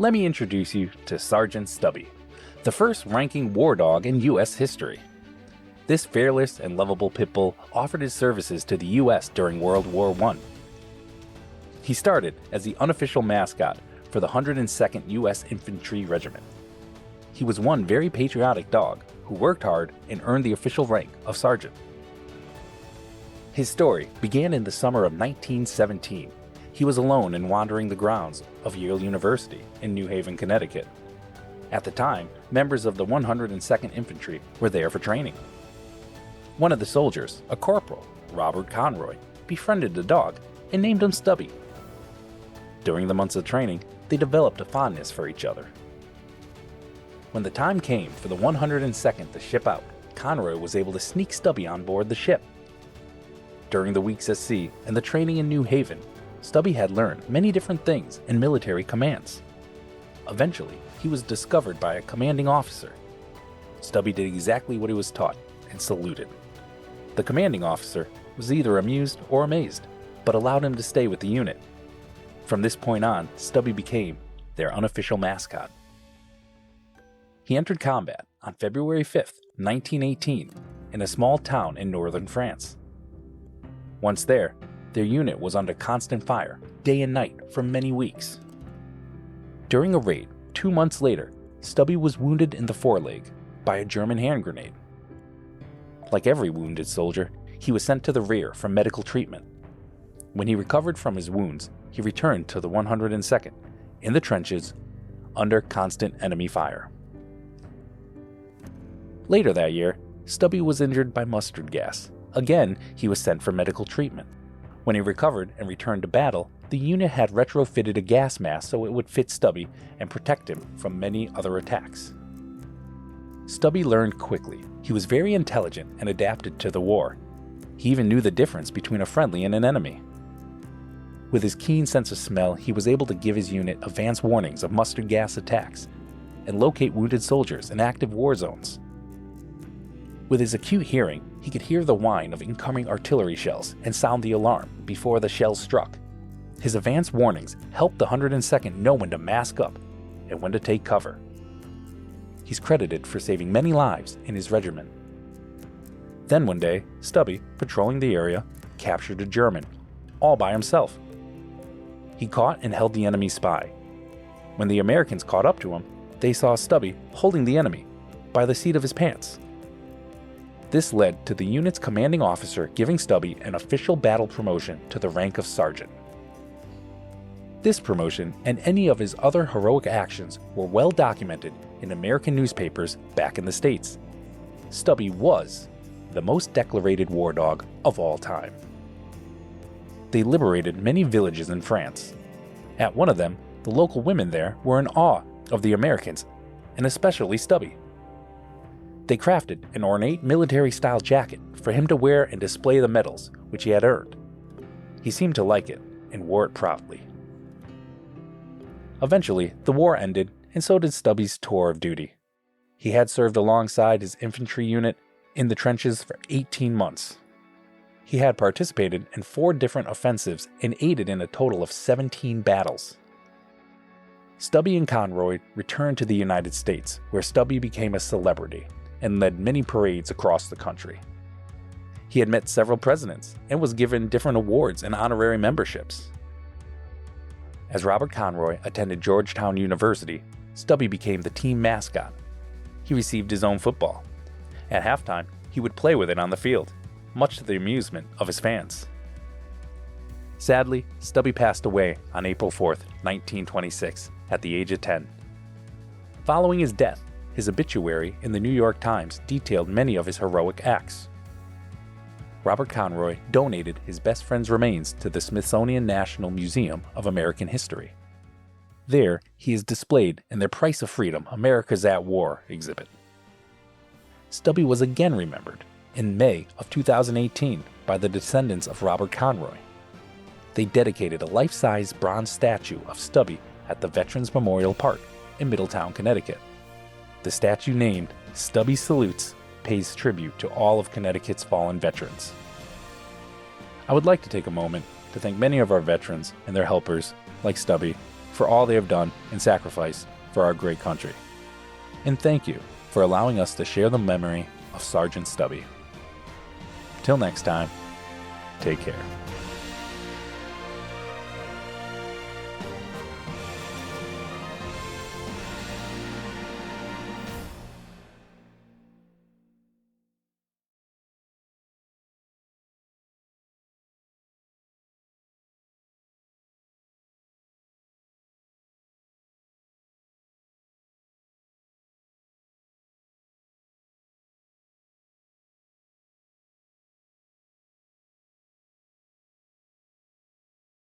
let me introduce you to Sergeant Stubby, the first ranking war dog in U.S. history. This fearless and lovable pit bull offered his services to the U.S. during World War I. He started as the unofficial mascot for the 102nd U.S. Infantry Regiment. He was one very patriotic dog who worked hard and earned the official rank of sergeant. His story began in the summer of 1917. He was alone and wandering the grounds of Yale University in New Haven, Connecticut. At the time, members of the 102nd Infantry were there for training. One of the soldiers, a corporal, Robert Conroy, befriended the dog and named him Stubby. During the months of training, they developed a fondness for each other. When the time came for the 102nd to ship out, Conroy was able to sneak Stubby on board the ship. During the weeks at sea and the training in New Haven, Stubby had learned many different things and military commands. Eventually, he was discovered by a commanding officer. Stubby did exactly what he was taught and saluted. The commanding officer was either amused or amazed, but allowed him to stay with the unit. From this point on, Stubby became their unofficial mascot. He entered combat on February 5, 1918, in a small town in northern France. Once there, their unit was under constant fire, day and night, for many weeks. During a raid, 2 months later, Stubby was wounded in the foreleg by a German hand grenade. Like every wounded soldier, he was sent to the rear for medical treatment. When he recovered from his wounds, he returned to the 102nd, in the trenches, under constant enemy fire. Later that year, Stubby was injured by mustard gas. Again, he was sent for medical treatment. When he recovered and returned to battle, the unit had retrofitted a gas mask so it would fit Stubby and protect him from many other attacks. Stubby learned quickly. He was very intelligent and adapted to the war. He even knew the difference between a friendly and an enemy. With his keen sense of smell, he was able to give his unit advance warnings of mustard gas attacks and locate wounded soldiers in active war zones. With his acute hearing, he could hear the whine of incoming artillery shells and sound the alarm before the shells struck. His advance warnings helped the 102nd know when to mask up and when to take cover. He's credited for saving many lives in his regiment. Then one day, Stubby, patrolling the area, captured a German, all by himself. He caught and held the enemy spy. When the Americans caught up to him, they saw Stubby holding the enemy by the seat of his pants. This led to the unit's commanding officer giving Stubby an official battle promotion to the rank of sergeant. This promotion and any of his other heroic actions were well documented in American newspapers back in the States. Stubby was the most decorated war dog of all time. They liberated many villages in France. At one of them, the local women there were in awe of the Americans, and especially Stubby. They crafted an ornate military-style jacket for him to wear and display the medals which he had earned. He seemed to like it and wore it proudly. Eventually, the war ended, and so did Stubby's tour of duty. He had served alongside his infantry unit in the trenches for 18 months. He had participated in 4 different offensives and aided in a total of 17 battles. Stubby and Conroy returned to the United States, where Stubby became a celebrity and led many parades across the country. He had met several presidents and was given different awards and honorary memberships. As Robert Conroy attended Georgetown University, Stubby became the team mascot. He received his own football. At halftime, he would play with it on the field, much to the amusement of his fans. Sadly, Stubby passed away on April 4, 1926, at the age of 10. Following his death, his obituary in the New York Times detailed many of his heroic acts. Robert Conroy donated his best friend's remains to the Smithsonian National Museum of American History. There, he is displayed in their Price of Freedom, America's at War exhibit. Stubby was again remembered in May of 2018 by the descendants of Robert Conroy. They dedicated a life-size bronze statue of Stubby at the Veterans Memorial Park in Middletown, Connecticut. The statue, named Stubby Salutes, pays tribute to all of Connecticut's fallen veterans. I would like to take a moment to thank many of our veterans and their helpers, like Stubby, for all they have done and sacrificed for our great country. And thank you for allowing us to share the memory of Sergeant Stubby. Till next time, take care.